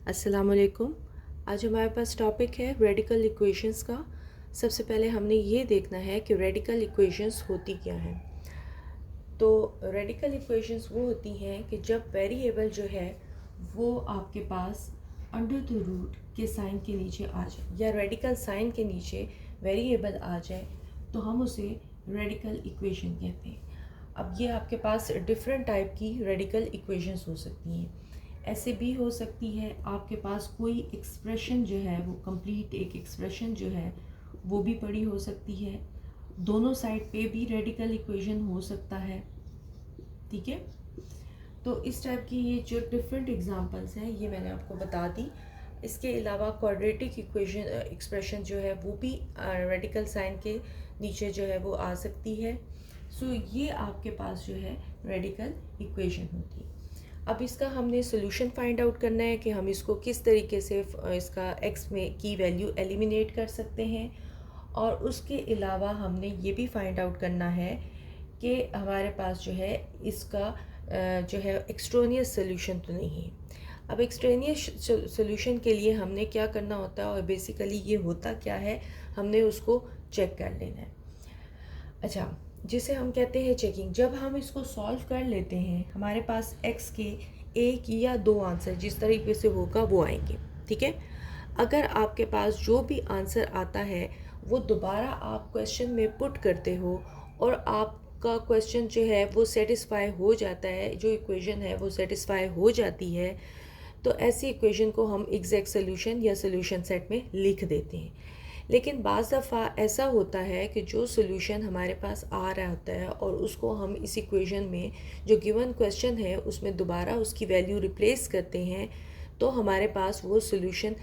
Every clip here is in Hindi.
अस्सलाम वालेकुम। आज हमारे पास टॉपिक है रेडिकल इक्वेशंस का। सबसे पहले हमने ये देखना है कि रेडिकल इक्वेशंस होती क्या हैं। तो रेडिकल इक्वेशंस वो होती हैं कि जब वेरिएबल जो है वो आपके पास अंडर द रूट के साइन के नीचे आ जाए या रेडिकल साइन के नीचे वेरिएबल आ जाए तो हम उसे रेडिकल इक्वेशन कहते हैं। अब ये आपके पास डिफरेंट टाइप की रेडिकल इक्वेशंस हो सकती हैं। ऐसे भी हो सकती है आपके पास कोई एक्सप्रेशन जो है वो कंप्लीट एक एक्सप्रेशन जो है वो भी पड़ी हो सकती है। दोनों साइड पे भी रेडिकल इक्वेशन हो सकता है। ठीक है, तो इस टाइप की ये जो डिफरेंट एग्जांपल्स हैं ये मैंने आपको बता दी। इसके अलावा क्वाड्रेटिक इक्वेशन एक्सप्रेशन जो है वो भी रेडिकल साइन के नीचे जो है वो आ सकती है। सो ये आपके पास जो है रेडिकल इक्वेशन होती है। अब इसका हमने सोल्यूशन फाइंड आउट करना है कि हम इसको किस तरीके से इसका एक्स में की वैल्यू एलिमिनेट कर सकते हैं, और उसके अलावा हमने ये भी फाइंड आउट करना है कि हमारे पास जो है इसका जो है एक्सट्रेनियस सोल्यूशन तो नहीं है। अब एक्सट्रेनियस सोल्यूशन के लिए हमने क्या करना होता है और बेसिकली ये होता क्या है, हमने उसको चेक कर लेना है। अच्छा, जिसे हम कहते हैं चेकिंग। जब हम इसको सॉल्व कर लेते हैं हमारे पास एक्स के एक या दो आंसर जिस तरीके से होगा वो आएंगे। ठीक है, अगर आपके पास जो भी आंसर आता है वो दोबारा आप क्वेश्चन में पुट करते हो और आपका क्वेश्चन जो है वो सेटिस्फाई हो जाता है, जो इक्वेशन है वो सेटिस्फाई हो जाती है, तो ऐसी इक्वेशन को हम एग्जैक्ट सोल्यूशन या सोल्यूशन सेट में लिख देते हैं। लेकिन बाज़ दफ़ा ऐसा होता है कि जो सोल्यूशन हमारे पास आ रहा होता है और उसको हम इस इक्वेशन में जो गिवन क्वेश्चन है उसमें दोबारा उसकी वैल्यू रिप्लेस करते हैं, तो हमारे पास वो सोल्यूशन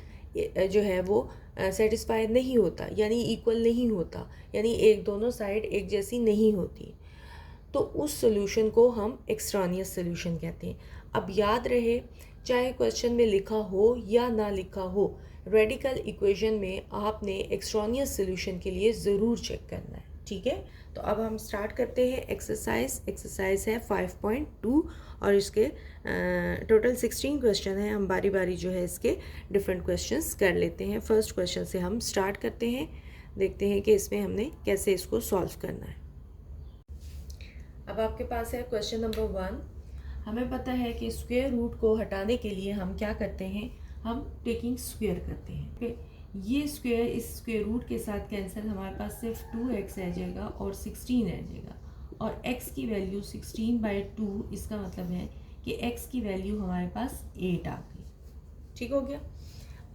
जो है वो सेटिस्फाई नहीं होता, यानी इक्वल नहीं होता, यानी एक दोनों साइड एक जैसी नहीं होती। तो उस सोल्यूशन को हम एक्सट्रानियस सोल्यूशन कहते हैं। अब याद रहे, चाहे क्वेश्चन में लिखा हो या ना लिखा हो, रेडिकल इक्वेशन में आपने एक्सट्रानियस सोल्यूशन के लिए ज़रूर चेक करना है। ठीक है, तो अब हम स्टार्ट करते हैं। एक्सरसाइज है 5.2 और इसके टोटल 16 क्वेश्चन है। हम बारी बारी जो है इसके डिफरेंट क्वेश्चंस कर लेते हैं। फर्स्ट क्वेश्चन से हम स्टार्ट करते हैं, देखते हैं कि इसमें हमने कैसे इसको सॉल्व करना है। अब आपके पास है क्वेश्चन नंबर 1। हमें पता है कि स्क्वायर रूट को हटाने के लिए हम क्या करते हैं, हम टेकिंग स्क्वायर करते हैं। ओके, ये स्क्वायर इस स्क्वायर रूट के साथ कैंसिल, हमारे पास सिर्फ 2x रह जाएगा और 16 रह जाएगा, और x की वैल्यू 16/2, इसका मतलब है कि x की वैल्यू हमारे पास 8 आ गई। ठीक हो गया।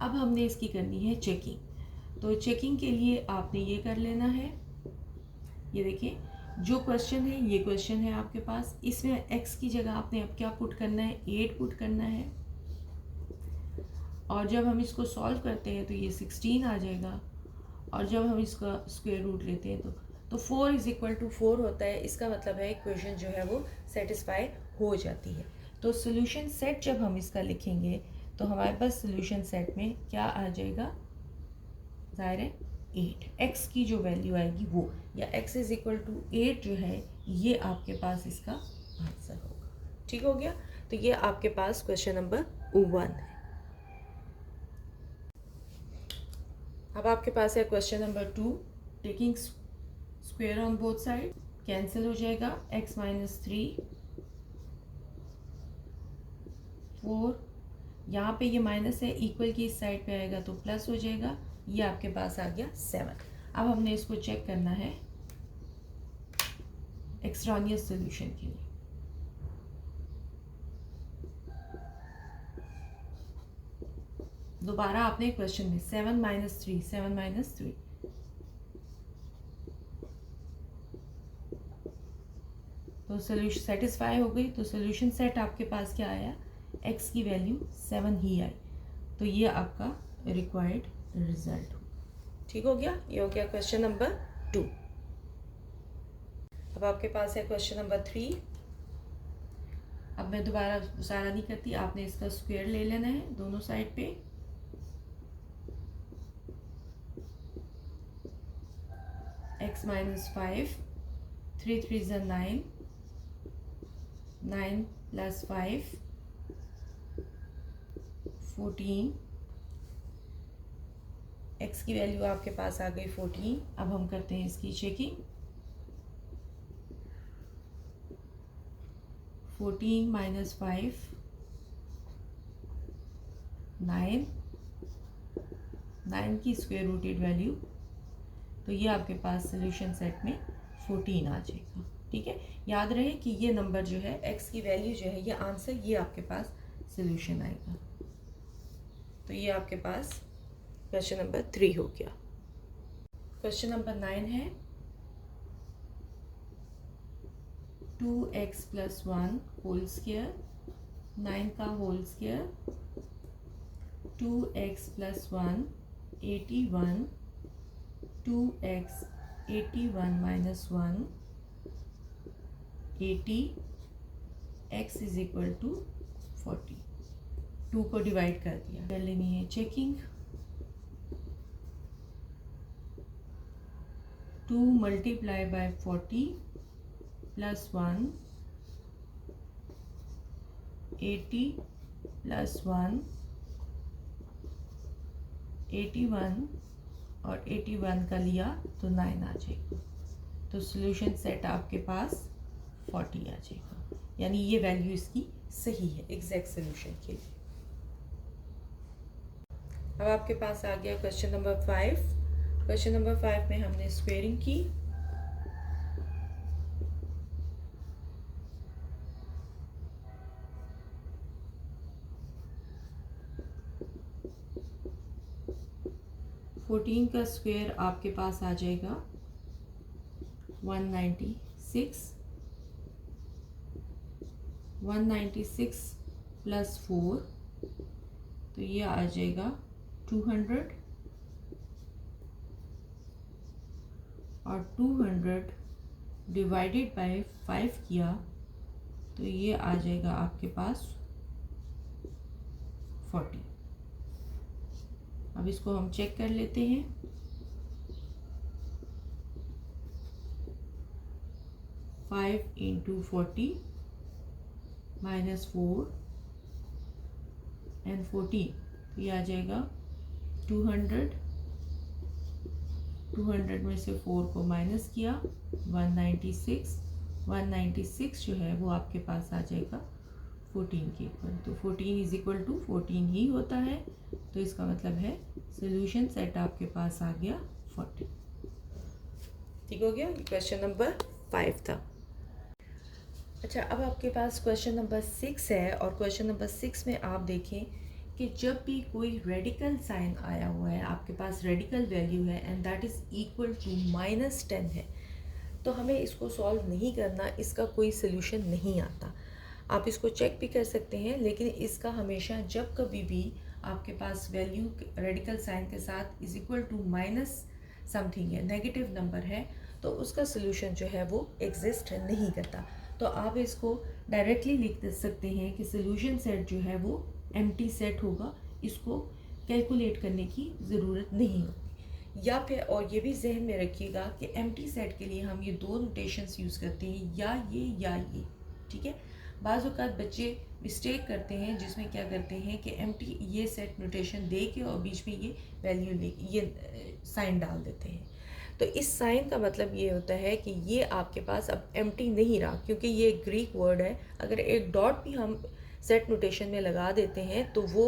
अब हमने इसकी करनी है चेकिंग। तो चेकिंग के लिए आपने ये कर लेना है, ये देखिए जो क्वेश्चन है ये क्वेश्चन है आपके पास, इसमें x की जगह आपने अब क्या पुट करना है, 8 पुट करना है, और जब हम इसको सॉल्व करते हैं तो ये 16 आ जाएगा, और जब हम इसका स्क्वायर रूट लेते हैं तो 4 इज इक्वल टू 4 होता है। इसका मतलब है इक्वेशन जो है वो सेटिस्फाई हो जाती है। तो सोल्यूशन सेट जब हम इसका लिखेंगे तो हमारे पास सोल्यूशन सेट में क्या आ जाएगा, ज़ाहिर है 8, x की जो वैल्यू आएगी वो, या x इज इक्वल टू 8 जो है ये आपके पास इसका आंसर होगा। ठीक हो गया, तो ये आपके पास क्वेश्चन नंबर 1 है। अब आपके पास है question number 2। Taking square on both side, cancel हो जाएगा, x माइनस 3 4, यहाँ पे ये माइनस है, इक्वल की इस साइड पे आएगा तो प्लस हो जाएगा, ये आपके पास आ गया 7। अब हमने इसको चेक करना है एक्सट्रानियस सोल्यूशन के लिए। दोबारा आपने क्वेश्चन में 7 - 3 तो सोल्यूशन सेटिस्फाई हो गई, तो सोल्यूशन सेट आपके पास क्या आया, x की वैल्यू 7 ही आई, तो ये आपका रिक्वायर्ड रिजल्ट हो। ठीक हो गया, ये हो गया क्वेश्चन नंबर 2। अब आपके पास है क्वेश्चन नंबर 3। अब मैं दोबारा सारा नहीं करती, आपने इसका स्क्वायर ले लेना है दोनों साइड पे। x माइनस 5, 3 3 ज़ा 9, 9 प्लस 5 14, x की वैल्यू आपके पास आ गई 14। अब हम करते हैं इसकी चेकिंग। 14 माइनस 5 9, 9 की स्क्वायर रूटेड वैल्यू, तो ये आपके पास सोल्यूशन सेट में 14 आ जाएगा। ठीक है, याद रहे कि ये नंबर जो है x की वैल्यू जो है ये आंसर, ये आपके पास सोल्यूशन आएगा। तो ये आपके पास क्वेश्चन नंबर 3 हो गया। क्वेश्चन नंबर 9 है 2x + 1 होल स्क्वायर, 9 का whole square, 2x + 1 81, 2x 81 minus 1 80, x is equal to 40। 2 को डिवाइड कर दिया, कर लेनी है checking. 2 multiply by 40 plus 1, 80 plus 1, 81 और 81 का लिया तो 9 आ जाएगा। तो सोल्यूशन सेट आपके पास 40 आ जाएगा, यानी ये वैल्यू इसकी सही है एग्जैक्ट सोल्यूशन के लिए। अब आपके पास आ गया क्वेश्चन नंबर 5। क्वेश्चन नंबर 5 में हमने स्क्वेयरिंग की। फोर्टीन का स्क्वायर आपके पास आ जाएगा 196, 196 प्लस 4, तो ये आ जाएगा 200, और 200 डिवाइडेड बाय 5 किया तो ये आ जाएगा आपके पास 40। अब इसको हम चेक कर लेते हैं। 5 × 40 माइनस 4 एंड 14, तो ये आ जाएगा 200, 200 में से 4 को माइनस किया 196, 196 जो है वो आपके पास आ जाएगा 14 के इक्वल। तो 14 इज इक्वल टू 14 ही होता है, तो इसका मतलब है सोल्यूशन सेट आपके पास आ गया 40। ठीक हो गया, क्वेश्चन नंबर 5 था। अच्छा, अब आपके पास क्वेश्चन नंबर 6 है, और क्वेश्चन नंबर 6 में आप देखें कि जब भी कोई रेडिकल साइन आया हुआ है, आपके पास रेडिकल वैल्यू है and that is equal to -10 है, तो हमें इसको सॉल्व नहीं करना, इसका कोई सोल्यूशन नहीं आता। आप इसको चेक भी कर सकते हैं, लेकिन इसका हमेशा जब कभी भी आपके पास वैल्यू रेडिकल साइन के साथ is equal to minus something है, नेगेटिव नंबर है, तो उसका सोल्यूशन जो है वो एग्जिस्ट नहीं करता। तो आप इसको डायरेक्टली लिख सकते हैं कि सोल्यूशन सेट जो है वो एम्प्टी सेट होगा, इसको कैलकुलेट करने की ज़रूरत नहीं होगी। या फिर और ये भी जहन में रखिएगा कि एम्प्टी सेट के लिए हम ये दो नोटेशंस यूज़ करते हैं, या ये। ठीक है, बाज़ औक़ात बच्चे मिस्टेक करते हैं जिसमें क्या करते हैं कि एम्प्टी ये सेट नोटेशन दे के और बीच में ये वैल्यू ले ये साइन डाल देते हैं। तो इस साइन का मतलब ये होता है कि ये आपके पास अब एम्प्टी नहीं रहा, क्योंकि ये एक ग्रीक वर्ड है। अगर एक डॉट भी हम सेट नोटेशन में लगा देते हैं तो वो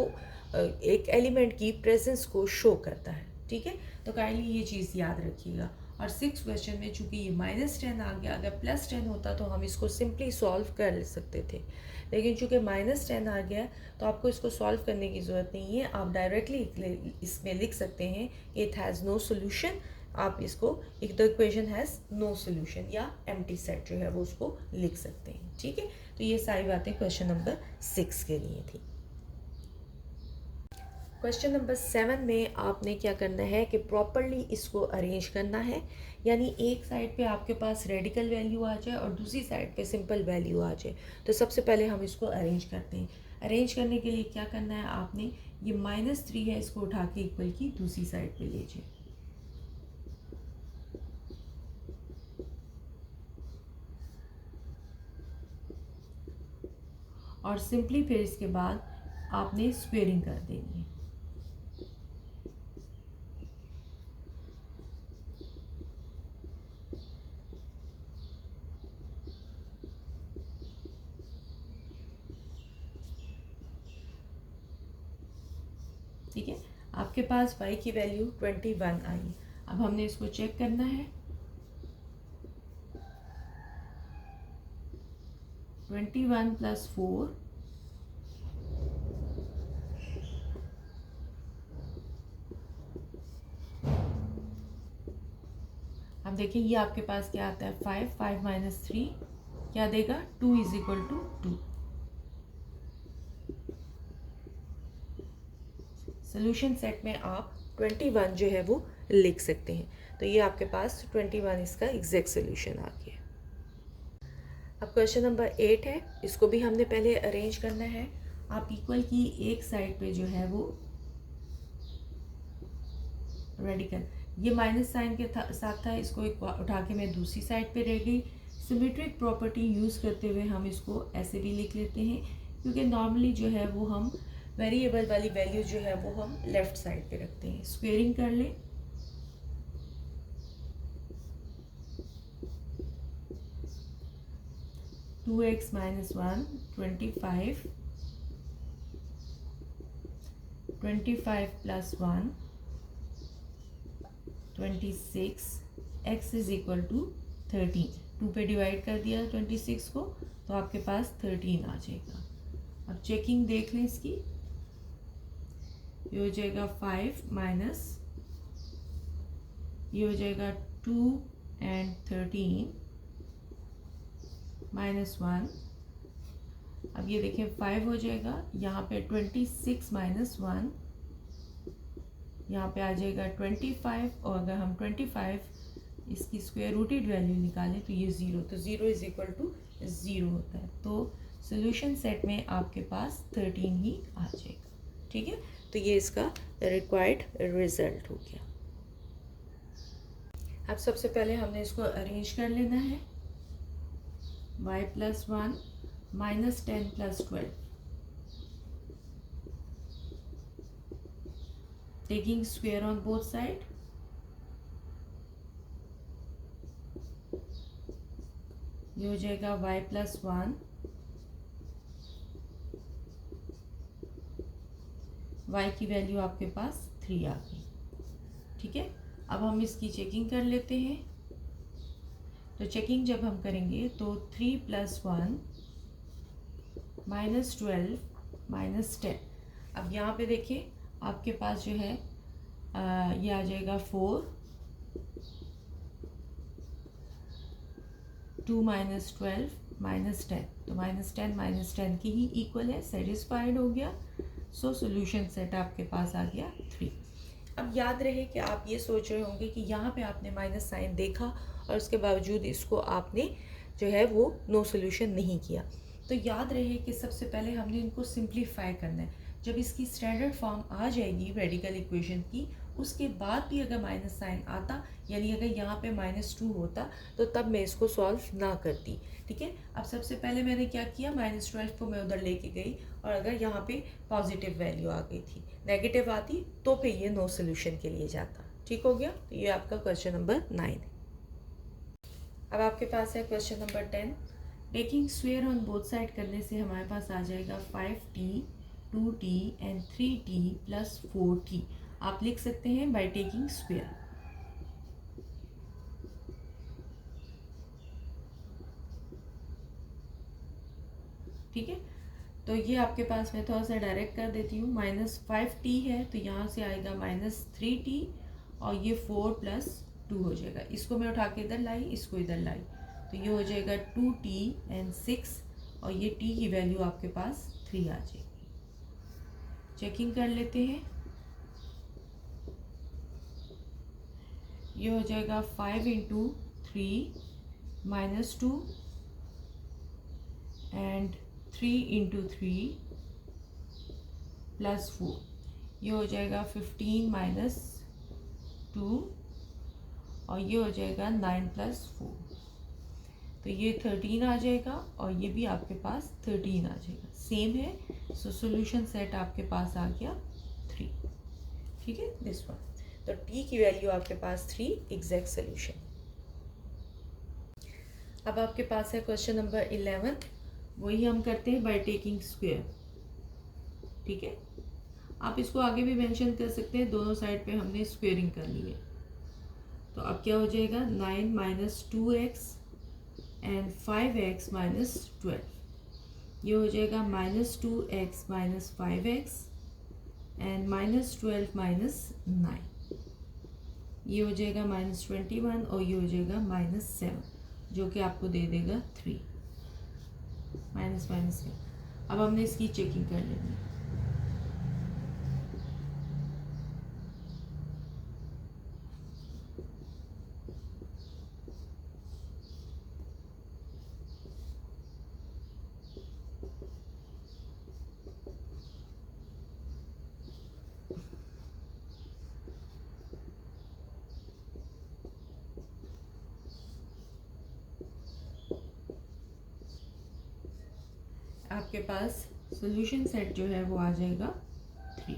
एक एलिमेंट की प्रेजेंस को शो करता है। ठीक है, तो काइंडली ये चीज़ याद रखिएगा। और 6 क्वेश्चन में चूंकि ये -10 आ गया, अगर +10 होता तो हम इसको सिंपली सॉल्व कर सकते थे, लेकिन चूंकि -10 आ गया तो आपको इसको सॉल्व करने की ज़रूरत नहीं है। आप डायरेक्टली इसमें लिख सकते हैं इट हैज़ नो सोल्यूशन। आप इसको the equation has no solution या एम्प्टी सेट जो है वो उसको लिख सकते हैं। ठीक है, तो ये सारी बातें क्वेश्चन नंबर 6 के लिए थी। क्वेश्चन नंबर 7 में आपने क्या करना है कि प्रॉपरली इसको अरेंज करना है, यानी एक साइड पे आपके पास रेडिकल वैल्यू आ जाए और दूसरी साइड पे सिंपल वैल्यू आ जाए। तो सबसे पहले हम इसको अरेंज करते हैं। अरेंज करने के लिए क्या करना है, आपने ये -3 है, इसको उठा के इक्वल की दूसरी साइड पे लीजिए। और सिंपली फिर इसके बाद आपने स्क्वेयरिंग कर देनी है। ठीक है, आपके पास y की वैल्यू 21 आई। अब हमने इसको चेक करना है। 21 + 4 अब देखिए ये आपके पास क्या आता है, 5 5 - 3 क्या देगा, 2 = 2। सोल्यूशन सेट में आप 21 जो है वो लिख सकते हैं। तो ये आपके पास 21 इसका एग्जैक्ट सोल्यूशन आ गया। अब क्वेश्चन नंबर 8 है, इसको भी हमने पहले अरेंज करना है। आप इक्वल की एक साइड पे जो है वो रेडिकल, ये माइनस साइन के साथ था, इसको उठा के मैं दूसरी साइड पे रह गई। सिमेट्रिक प्रॉपर्टी यूज़ करते हुए हम इसको ऐसे भी लिख लेते हैं, क्योंकि नॉर्मली जो है वो हम वेरिएबल वाली वैल्यू जो है वो हम लेफ्ट साइड पे रखते हैं। स्क्वेयरिंग कर ले, टू एक्स - 1 25 25 + 1 26 x = 13। 2 पे डिवाइड कर दिया 26 को, तो आपके पास 13 आ जाएगा। अब चेकिंग देख लें इसकी, ये हो जाएगा 5 माइनस, ये हो जाएगा 2 and 13 -1। अब ये देखें 5 हो जाएगा, यहाँ पे 26 - 1, यहाँ पे आ जाएगा 25, और अगर हम 25 इसकी स्क्वायर रूटेड वैल्यू निकालें तो ये 0, तो 0 = 0 होता है। तो सोल्यूशन सेट में आपके पास 13 ही आ जाएगा। ठीक है, तो ये इसका रिक्वायर्ड रिजल्ट हो गया। अब सबसे पहले हमने इसको अरेंज कर लेना है। y + 1 - 10 + 12, taking square on both side, ये हो जाएगा y + 1, y की वैल्यू आपके पास 3 आ गई। ठीक है, अब हम इसकी चेकिंग कर लेते हैं। तो चेकिंग जब हम करेंगे तो 3 + 1 -12 -10। अब यहाँ पे देखिए आपके पास जो है ये आ जाएगा 4, 2 - 12 -10, तो -10 - 10 की ही इक्वल है, सेटिस्फाइड हो गया। सो सोल्यूशन सेट आपके पास आ गया 3। अब याद रहे कि आप ये सोच रहे होंगे कि यहाँ पे आपने माइनस साइन देखा और उसके बावजूद इसको आपने जो है वो नो सोल्यूशन नहीं किया। तो याद रहे कि सबसे पहले हमने इनको सिंप्लीफाई करना है। जब इसकी स्टैंडर्ड फॉर्म आ जाएगी रेडिकल इक्वेशन की, उसके बाद भी अगर माइनस साइन आता, यानी अगर यहाँ पे -2 होता, तो तब मैं इसको सॉल्व ना करती। ठीक है, अब सबसे पहले मैंने क्या किया, -12 को मैं उधर लेके गई, और अगर यहाँ पे पॉजिटिव वैल्यू आ गई थी, नेगेटिव आती तो फिर ये नो सोल्यूशन के लिए जाता। ठीक हो गया, तो ये आपका क्वेश्चन नंबर 9 है। अब आपके पास है question number 10। Taking square on both side करने से हमारे पास आ जाएगा 5t 2t and 3t + 4t। आप लिख सकते हैं बाय टेकिंग स्क्वायर। ठीक है, तो ये आपके पास मैं थोड़ा सा डायरेक्ट कर देती हूँ। -5t है तो यहाँ से आएगा -3t, और ये 4 + 2 हो जाएगा। इसको मैं उठा के इधर लाई, इसको इधर लाई, तो ये हो जाएगा 2t एंड 6, और ये t की वैल्यू आपके पास 3 आ जाएगी। चेकिंग कर लेते हैं, ये हो जाएगा 5 × 3 -2 एंड 3 × 3 + 4, ये हो जाएगा 15 - 2, और ये हो जाएगा 9 + 4, तो ये 13 आ जाएगा, और ये भी आपके पास 13 आ जाएगा। सेम है, सो सॉल्यूशन सेट आपके पास आ गया 3, ठीक है, दिस वन। तो टी की वैल्यू आपके पास 3 एग्जैक्ट सोल्यूशन। अब आपके पास है क्वेश्चन नंबर 11, वही हम करते हैं बाय टेकिंग स्क्वायर, ठीक है। आप इसको आगे भी मेंशन कर सकते हैं, दोनों साइड पे हमने स्क्वेयरिंग कर ली है। तो अब क्या हो जाएगा 9 minus 2x and 5x minus 12, ये हो जाएगा minus 2x minus 5x and minus 12 minus 9, ये हो जाएगा माइनस 21 और ये हो जाएगा माइनस 7, जो कि आपको दे देगा 3 माइनस माइनस 7। अब हमने इसकी चेकिंग कर लेनी है। आपके पास सॉल्यूशन सेट जो है वो आ जाएगा 3,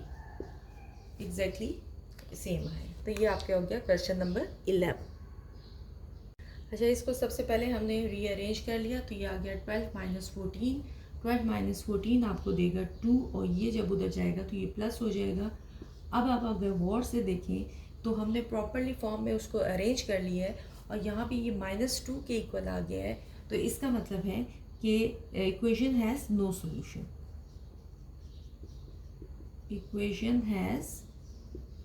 एग्जैक्टली सेम है। तो ये आपके हो गया क्वेश्चन नंबर 11। अच्छा, इसको सबसे पहले हमने रीअरेंज कर लिया, तो ये आ गया 12 माइनस 14, 12 माइनस 14 आपको देगा 2, और ये जब उधर जाएगा तो ये प्लस हो जाएगा। अब आप अगर गौर से देखें तो हमने प्रॉपरली फॉर्म में उसको अरेंज कर लिया है, और यहाँ पे ये -2 के इक्वल आ गया है। तो इसका मतलब है कि equation has no solution, equation has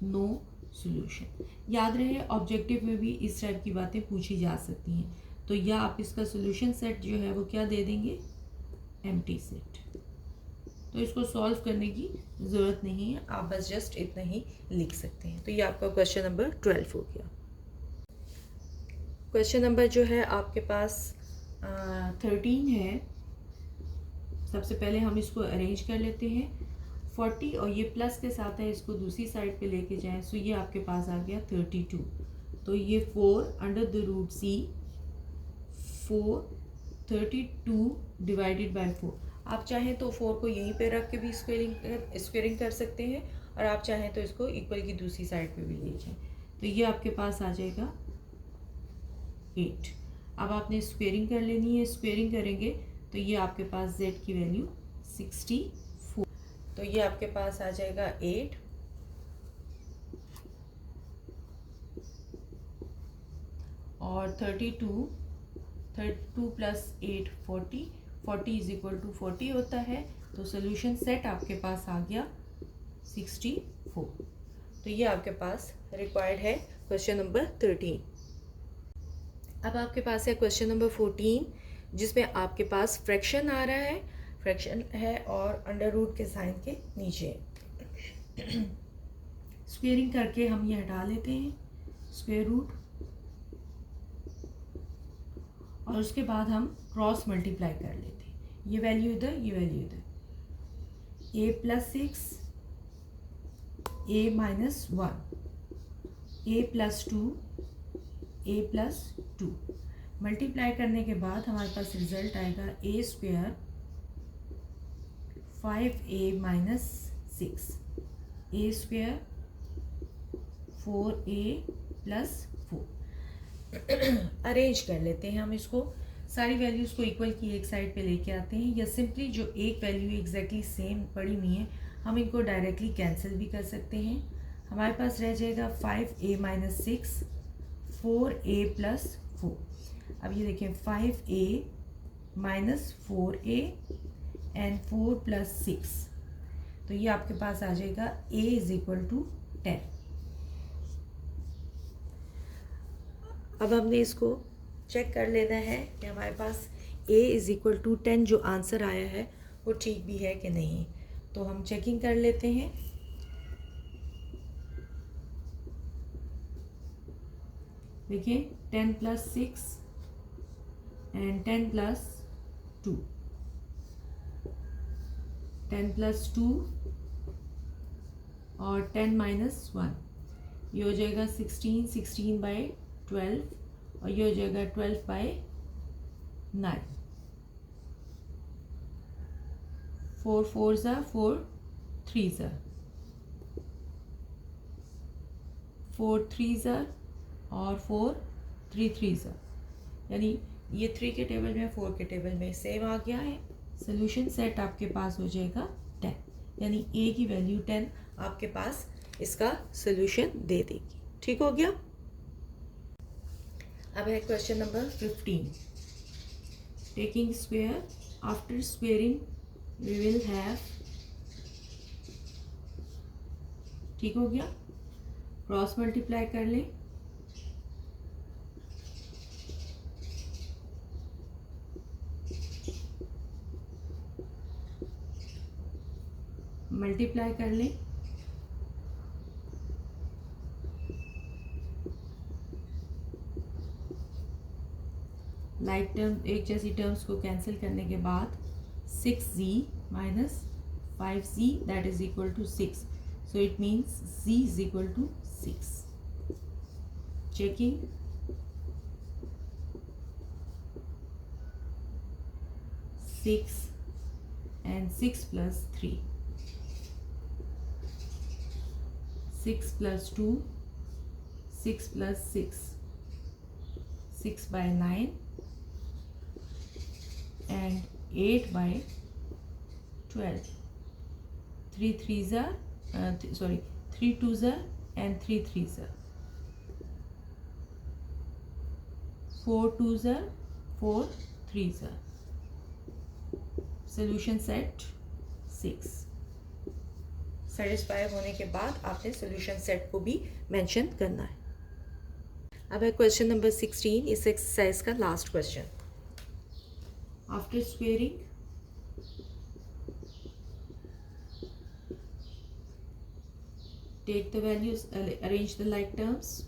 no solution. याद रहे ऑब्जेक्टिव में भी इस टाइप की बातें पूछी जा सकती हैं। तो या आप इसका सॉल्यूशन सेट जो है वो क्या दे देंगे, एम्प्टी सेट। तो इसको सॉल्व करने की ज़रूरत नहीं है, आप बस जस्ट इतना ही लिख सकते हैं। तो ये आपका क्वेश्चन नंबर 12 हो गया। क्वेश्चन नंबर जो है आपके पास 13 है। सबसे पहले हम इसको अरेंज कर लेते हैं। 40 और ये प्लस के साथ है, इसको दूसरी साइड पे लेके जाएं। सो ये आपके पास आ गया 32। तो ये 4 under the root c 4 32 divided by 4। आप चाहें तो 4 को यहीं पे रख के भी स्क्वेयरिंग कर सकते हैं, और आप चाहें तो इसको इक्वल की दूसरी साइड पे भी ले जाएं। तो ये आपके पास आ जाएगा 8। अब आपने स्क्वेयरिंग कर लेनी है, स्क्वेयरिंग करेंगे तो ये आपके पास z की वैल्यू 64। तो ये आपके पास आ जाएगा 8 और 32 प्लस 8 40, 40 इज इक्वल टू 40 होता है। तो सोल्यूशन सेट आपके पास आ गया 64। तो ये आपके पास रिक्वायर्ड है क्वेश्चन नंबर 13। अब आपके पास है क्वेश्चन नंबर 14, जिसमें आपके पास फ्रैक्शन आ रहा है, फ्रैक्शन है और अंडर रूट के साइन के नीचे। स्क्वेयरिंग करके हम ये हटा लेते हैं, स्क्वायर रूट, और उसके बाद हम क्रॉस मल्टीप्लाई कर लेते हैं। ये वैल्यू इधर, ये वैल्यू इधर, a plus 6 a minus 1 a plus 2 a plus 2 multiply करने के बाद हमारे पास रिजल्ट आएगा a square 5a minus 6 a square 4a plus 4। Arrange कर लेते हैं हम इसको, सारी वैल्यूज़ को इक्वल की एक साइड पे लेके आते हैं, या सिंपली जो एक वैल्यू एग्जैक्टली सेम पड़ी हुई है हम इनको डायरेक्टली कैंसिल भी कर सकते हैं। हमारे पास रह जाएगा 5a माइनस 6 4a प्लस 4। अब ये देखें 5a minus 4a and 4 plus 6, तो ये आपके पास आ जाएगा a इज इक्वल टू 10। अब हमने इसको चेक कर लेना है कि हमारे पास a इज इक्वल टू 10 जो आंसर आया है वो ठीक भी है कि नहीं। तो हम चेकिंग कर लेते हैं। देखिए 10 प्लस 6 एंड 10 प्लस 2, 10 प्लस 2 और 10 माइनस 1, ये हो जाएगा 16, 16 बाई 12, और ये हो जाएगा 12 बाई 9, 4 4 ज़ा 4 3 ज़ा 4 3 ज़ा और 4 3 3 ज़ा, यानी ये 3 के टेबल में 4 के टेबल में सेम आ गया है। सोल्यूशन सेट आपके पास हो जाएगा 10, यानी ए की वैल्यू 10 आपके पास इसका सोल्यूशन दे देगी। ठीक हो गया। अब है question number 15। Taking square, after squaring we will have, ठीक हो गया, क्रॉस मल्टीप्लाई कर लें, मल्टीप्लाई कर लें, लाइक टर्म एक जैसी टर्म्स को कैंसिल करने के बाद 6z minus 5z that is equal to 6, so it means z is equal to 6। Checking, six and 6 plus 3, 6 plus 2, 6 plus 6, 6 by 9 and 8 by 12, 3 3s are 3 2s are and 3 3s are, 4 2s are 4 3s are। Solution set 6। Satisfy होने के बाद आपने सोल्यूशन सेट को भी मेंशन करना है। अब है क्वेश्चन नंबर 16, इस एक्सरसाइज का last question. After squaring take the values, arrange the like terms,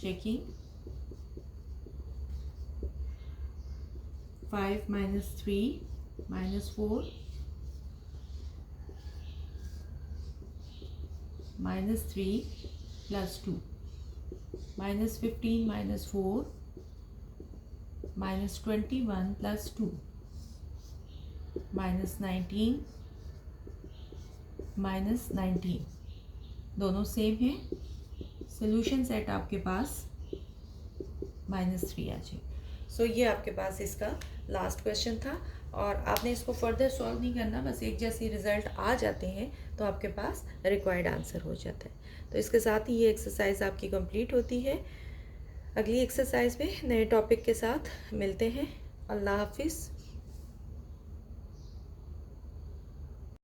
checking, 5 minus 3 minus 4 minus 3 plus 2 minus 15 minus 4 minus 21 plus 2 minus 19 minus 19, दोनों सेम है। सोल्यूशन सेट आपके पास -3 आ जाए। सो ये आपके पास इसका लास्ट क्वेश्चन था और आपने इसको फर्दर सॉल्व नहीं करना, बस एक जैसी रिजल्ट आ जाते हैं तो आपके पास रिक्वायर्ड आंसर हो जाता है। तो इसके साथ ही ये एक्सरसाइज आपकी कंप्लीट होती है। अगली एक्सरसाइज में नए टॉपिक के साथ मिलते हैं। अल्लाह हाफिज़।